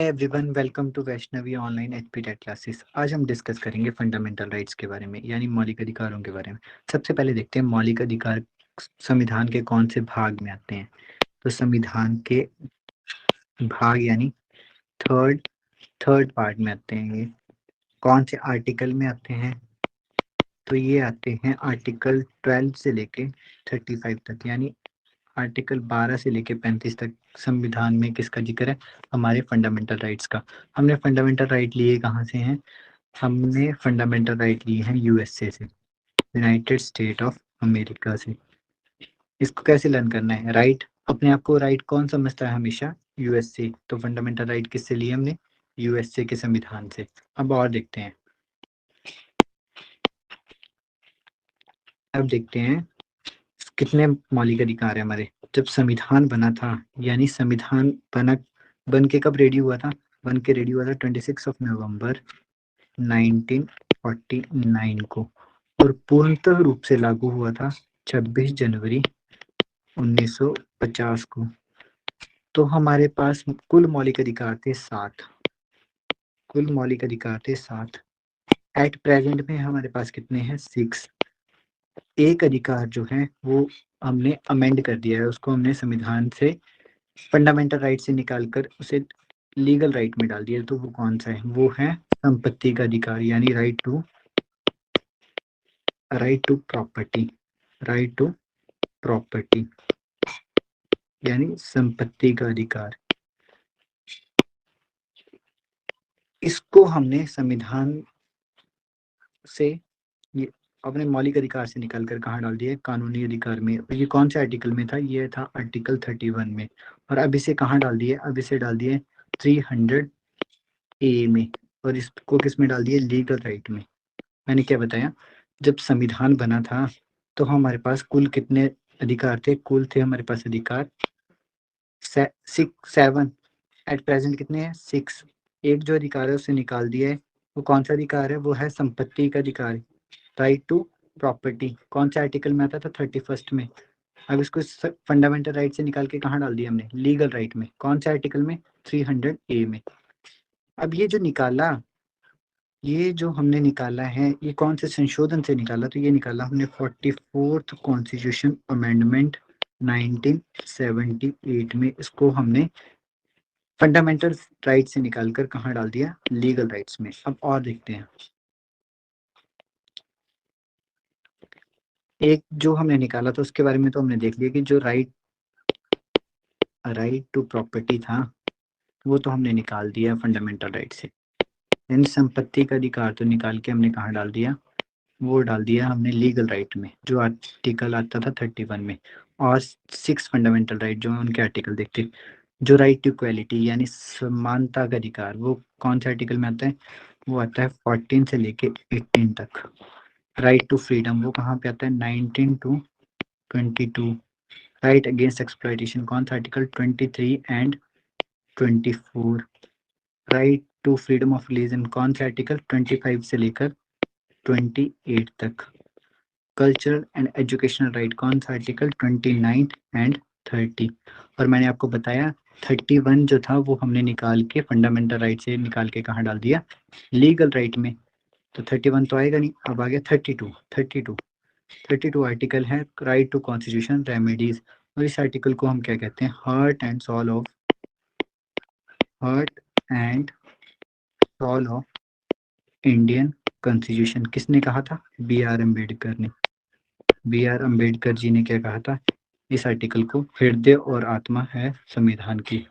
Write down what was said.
Everyone, welcome to Vaishnavi online HP TET classes. आज हम discuss करेंगे फंडामेंटल राइट्स के बारे में, यानी मौलिक अधिकारों के बारे में। सबसे पहले देखते हैं मौलिक अधिकार संविधान के कौन से भाग में आते हैं। तो संविधान के भाग यानी थर्ड थर्ड पार्ट में आते हैं। ये कौन से आर्टिकल में आते हैं? तो ये आते हैं आर्टिकल 12 से लेके 35 तक, यानी आर्टिकल 12 से लेके 35 तक संविधान में किसका जिक्र है? हमारे फंडामेंटल राइट्स का। हमने फंडामेंटल राइट लिए कहाँ से हैं? हमने फंडामेंटल राइट लिए हैं यूएसए से, यूनाइटेड स्टेट ऑफ अमेरिका से। इसको कैसे लर्न करना है? राइट, अपने आप को राइट कौन समझता है हमेशा? यूएसए। तो फंडामेंटल राइट किससे लिए हमने? यूएसए के संविधान से। अब और देखते हैं, अब देखते हैं कितने मौलिक अधिकार है हमारे। जब संविधान बना था, यानी संविधान बन के कब रेडी हुआ था? बन के रेडी हुआ था 26 नवंबर 1949 को, और पूर्णतः रूप से लागू हुआ था 26 जनवरी 1950 को। तो हमारे पास कुल मौलिक अधिकार थे 7। कुल मौलिक अधिकार थे 7। एट प्रेजेंट में हमारे पास कितने हैं? 6। एक अधिकार जो है वो हमने अमेंड कर दिया है, उसको हमने संविधान से, फंडामेंटल राइट से निकालकर उसे लीगल राइट में डाल दिया। तो वो कौन सा है? वो है संपत्ति का अधिकार, यानी right to property. Right to property यानी संपत्ति का अधिकार। इसको हमने संविधान से, ये अपने मौलिक अधिकार से निकालकर कहाँ डाल दिया? कानूनी अधिकार में। ये कौन से आर्टिकल में था? ये था आर्टिकल 31 में। और अब इसे कहाँ डाल दिए? अब इसे डाल दिए 300A में, और इसको किस में डाल दिए? लीगल राइट में। मैंने क्या बताया? जब संविधान बना था तो हमारे पास कुल कितने अधिकार थे? कुल थे हमारे पास अधिकार 7। एट प्रेजेंट कितने हैं? 6। एक जो अधिकार है उसे निकाल दिया है। वो कौन सा अधिकार है? वो है संपत्ति का अधिकार, राइट टू प्रॉपर्टी। कौन से आर्टिकल में आता था? 31 में। अब इसको फंडामेंटल राइट से निकाल के कहाँ डाल दिया हमने? लीगल राइट में। कौन से आर्टिकल में? 300A में। अब ये जो हमने निकाला है, ये कौन से संशोधन से निकाला? तो ये निकाला हमने 44th कॉन्स्टिट्यूशन अमेंडमेंट 1978 में। इसको हमने फंडामेंटल राइट से निकालकर कहाँ डाल दिया? लीगल राइट्स में। अब और देखते हैं, एक जो हमने निकाला था उसके बारे में तो हमने देख लिया कि जो राइट टू प्रॉपर्टी था वो तो हमने निकाल दिया फंडामेंटल राइट से। यानी संपत्ति का अधिकार तो निकाल के हमने कहाँ डाल दिया? वो डाल दिया हमने लीगल राइट में, जो आर्टिकल आता था 31 में। और 6 फंडामेंटल राइट जो है उनके आर्टिकल देखते। जो राइट टू इक्वालिटी यानी समानता का अधिकार, वो कौन से आर्टिकल में आता है? वो आता है 14 से लेके 18 तक। राइट टू फ्रीडम वो कहाँ पे आता है? 19 to 22। राइट अगेंस्ट एक्सप्लॉयटेशन कौन सा article? 23 and 24। Right to freedom of religion कौन सा आर्टिकल? 25 से लेकर 28 तक। कल्चरल एंड एजुकेशनल राइट कौन सा आर्टिकल? 29 एंड 30। और मैंने आपको बताया 31 जो था वो हमने निकाल के फंडामेंटल राइट से निकाल के कहाँ डाल दिया? लीगल राइट में। तो 31 तो आएगा नहीं, अब आ गया 32 आर्टिकल है राइट टू कॉन्स्टिट्यूशन रेमेडीज। और इस आर्टिकल को हम क्या कहते हैं? Heart and soul of Indian constitution. किसने कहा था? B.R. अम्बेडकर ने। B.R. अम्बेडकर जी ने क्या कहा था? इस आर्टिकल को हृदय और आत्मा है संविधान की।